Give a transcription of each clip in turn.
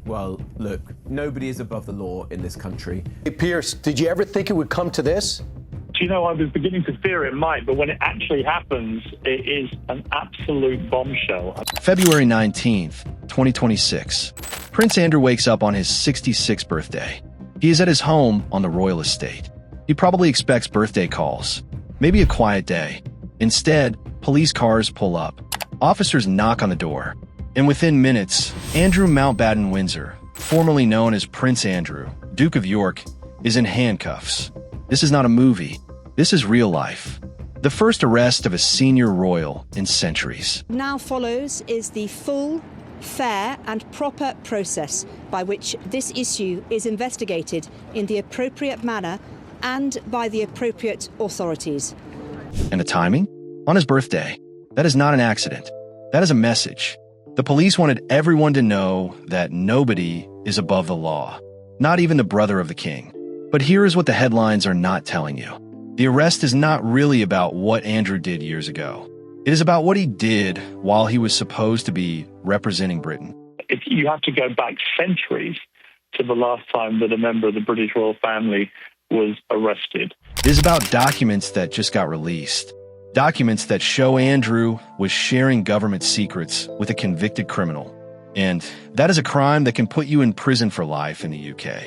Well, look, nobody is above the law in this country. Hey, Pierce, did you ever think it would come to this? Do you know, I was beginning to fear it might, but when it actually happens, it is an absolute bombshell. February 19th, 2026. Prince Andrew wakes up on his 66th birthday. He is at his home on the royal estate. He probably expects birthday calls, maybe a quiet day. Instead, police cars pull up. Officers knock on the door. And within minutes, Andrew Mountbatten-Windsor, formerly known as Prince Andrew, Duke of York, is in handcuffs. This is not a movie. This is real life. The first arrest of a senior royal in centuries. Now follows is the full, fair and proper process by which this issue is investigated in the appropriate manner and by the appropriate authorities. And the timing? On his birthday. That is not an accident. That is a message. The police wanted everyone to know that nobody is above the law, not even the brother of the king. But here is what the headlines are not telling you. The arrest is not really about what Andrew did years ago. It is about what he did while he was supposed to be representing Britain. If you have to go back centuries to the last time that a member of the British royal family was arrested. It is about documents that just got released. Documents that show Andrew was sharing government secrets with a convicted criminal. And that is a crime that can put you in prison for life in the UK.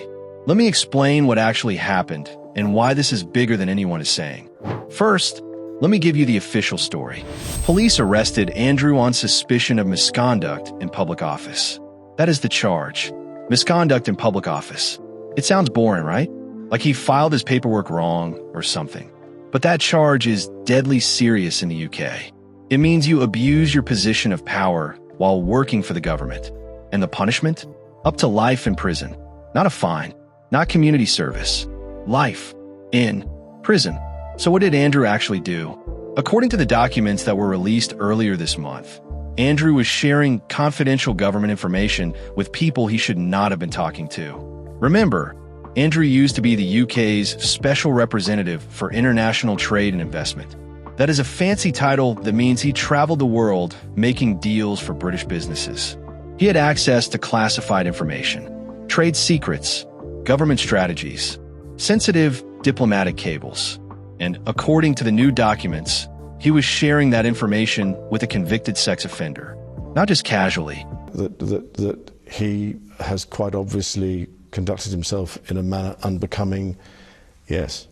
Let me explain what actually happened and why this is bigger than anyone is saying. First, let me give you the official story. Police arrested Andrew on suspicion of misconduct in public office. That is the charge. Misconduct in public office. It sounds boring, right? Like he filed his paperwork wrong or something. But that charge is deadly serious in the UK. It means you abuse your position of power while working for the government. And the punishment? Up to life in prison. Not a fine, not community service. Life in prison. So what did Andrew actually do? According to the documents that were released earlier this month, Andrew was sharing confidential government information with people he should not have been talking to. Remember, Andrew used to be the UK's special representative for international trade and investment. That is a fancy title that means he traveled the world making deals for British businesses. He had access to classified information, trade secrets, government strategies, sensitive diplomatic cables. And according to the new documents, he was sharing that information with a convicted sex offender, not just casually. That he has quite obviously conducted himself in a manner unbecoming, yes.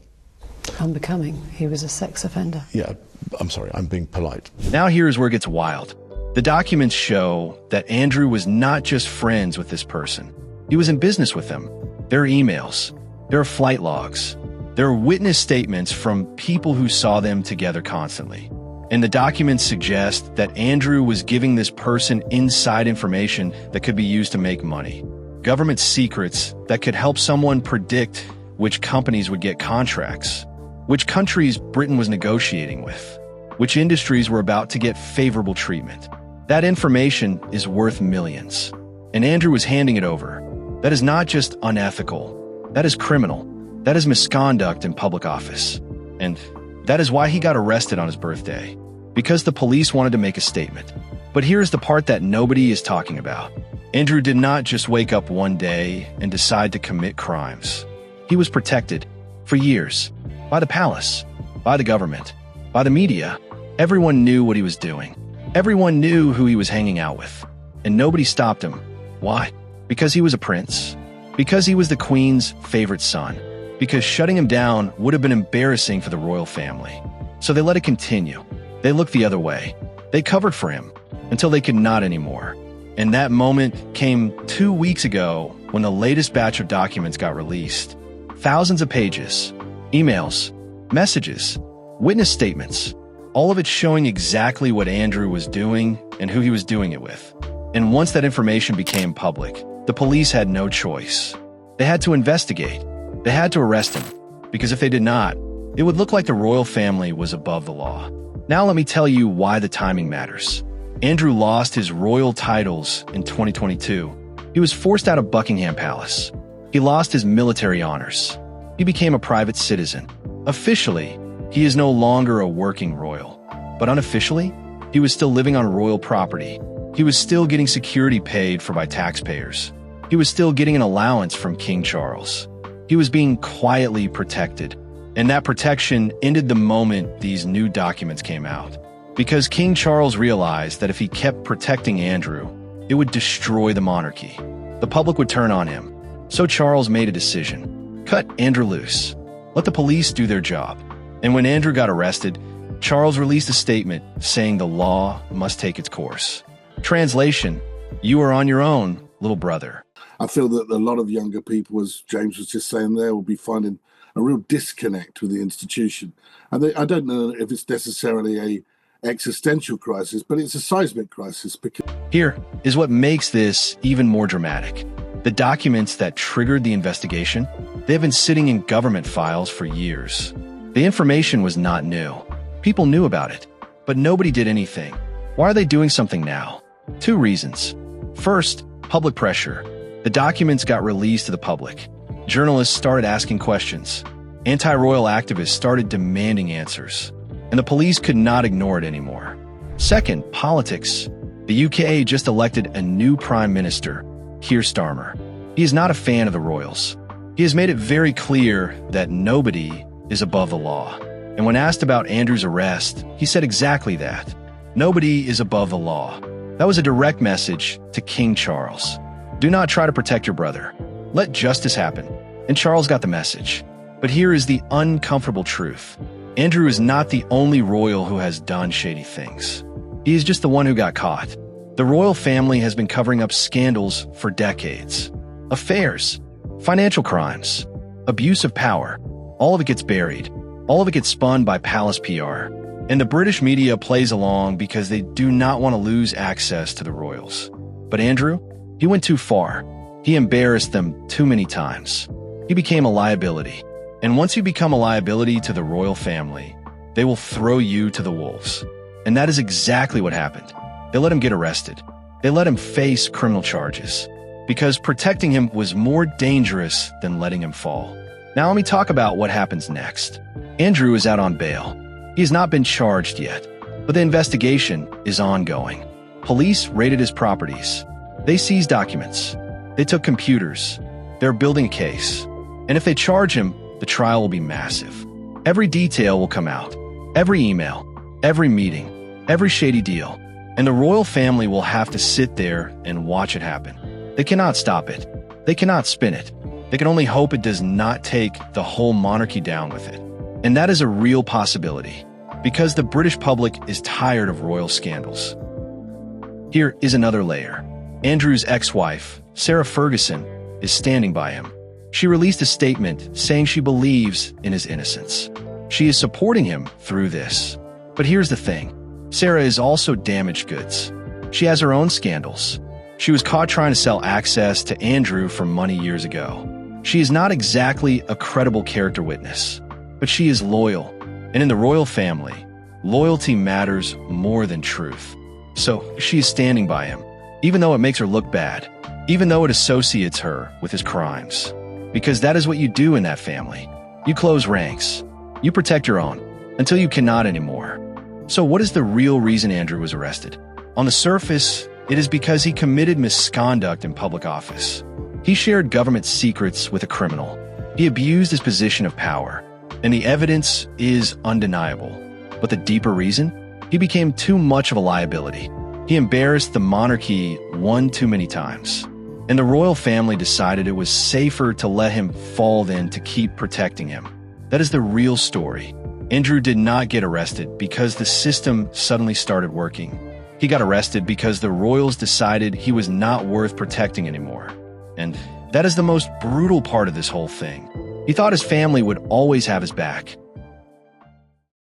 Unbecoming? He was a sex offender? Yeah, I'm sorry, I'm being polite. Now here's where it gets wild. The documents show that Andrew was not just friends with this person. He was in business with them. There are emails. There are flight logs. There are witness statements from people who saw them together constantly. And the documents suggest that Andrew was giving this person inside information that could be used to make money. Government secrets that could help someone predict which companies would get contracts, which countries Britain was negotiating with, which industries were about to get favorable treatment. That information is worth millions. And Andrew was handing it over. That is not just unethical. That is criminal. That is misconduct in public office. And that is why he got arrested on his birthday. Because the police wanted to make a statement. But here's the part that nobody is talking about. Andrew did not just wake up one day and decide to commit crimes. He was protected for years by the palace, by the government, by the media. Everyone knew what he was doing. Everyone knew who he was hanging out with. And nobody stopped him. Why? Because he was a prince. Because he was the Queen's favorite son. Because shutting him down would have been embarrassing for the royal family. So they let it continue. They looked the other way. They covered for him until they could not anymore. And that moment came 2 weeks ago when the latest batch of documents got released. Thousands of pages, emails, messages, witness statements, all of it showing exactly what Andrew was doing and who he was doing it with. And once that information became public, the police had no choice. They had to investigate. They had to arrest him, because if they did not, it would look like the royal family was above the law. Now let me tell you why the timing matters. Andrew lost his royal titles in 2022. He was forced out of Buckingham Palace. He lost his military honors. He became a private citizen. Officially, he is no longer a working royal. But unofficially, he was still living on royal property. He was still getting security paid for by taxpayers. He was still getting an allowance from King Charles. He was being quietly protected, and that protection ended the moment these new documents came out. Because King Charles realized that if he kept protecting Andrew, it would destroy the monarchy. The public would turn on him. So Charles made a decision. Cut Andrew loose. Let the police do their job. And when Andrew got arrested, Charles released a statement saying the law must take its course. Translation: you are on your own, little brother. I feel that a lot of younger people, as James was just saying there, will be finding a real disconnect with the institution. And I don't know if it's necessarily a existential crisis, but it's a seismic crisis. Because here is what makes this even more dramatic. The documents that triggered the investigation, they've been sitting in government files for years. The information was not new. People knew about it, but nobody did anything. Why are they doing something now? Two reasons. First, public pressure. The documents got released to the public. Journalists started asking questions. Anti-royal activists started demanding answers. And the police could not ignore it anymore. Second, politics. The UK just elected a new Prime Minister, Keir Starmer. He is not a fan of the royals. He has made it very clear that nobody is above the law. And when asked about Andrew's arrest, he said exactly that. Nobody is above the law. That was a direct message to King Charles. Do not try to protect your brother. Let justice happen. And Charles got the message. But here is the uncomfortable truth. Andrew is not the only royal who has done shady things. He is just the one who got caught. The royal family has been covering up scandals for decades. Affairs, financial crimes, abuse of power. All of it gets buried. All of it gets spun by palace PR. And the British media plays along because they do not want to lose access to the royals. But Andrew, he went too far. He embarrassed them too many times. He became a liability. And once you become a liability to the royal family, they will throw you to the wolves. And that is exactly what happened. They let him get arrested. They let him face criminal charges. Because protecting him was more dangerous than letting him fall. Now let me talk about what happens next. Andrew is out on bail. He has not been charged yet, but the investigation is ongoing. Police raided his properties. They seized documents. They took computers. They're building a case. And if they charge him, the trial will be massive. Every detail will come out. Every email, every meeting, every shady deal. And the royal family will have to sit there and watch it happen. They cannot stop it. They cannot spin it. They can only hope it does not take the whole monarchy down with it. And that is a real possibility, because the British public is tired of royal scandals. Here is another layer. Andrew's ex-wife, Sarah Ferguson, is standing by him. She released a statement saying she believes in his innocence. She is supporting him through this. But here's the thing. Sarah is also damaged goods. She has her own scandals. She was caught trying to sell access to Andrew for money years ago. She is not exactly a credible character witness, but she is loyal. And in the royal family, loyalty matters more than truth. So she is standing by him, even though it makes her look bad, even though it associates her with his crimes. Because that is what you do in that family. You close ranks. You protect your own until you cannot anymore. So what is the real reason Andrew was arrested? On the surface, it is because he committed misconduct in public office. He shared government secrets with a criminal. He abused his position of power, and the evidence is undeniable. But the deeper reason? He became too much of a liability. He embarrassed the monarchy one too many times. And the royal family decided it was safer to let him fall than to keep protecting him. That is the real story. Andrew did not get arrested because the system suddenly started working. He got arrested because the royals decided he was not worth protecting anymore. And that is the most brutal part of this whole thing. He thought his family would always have his back.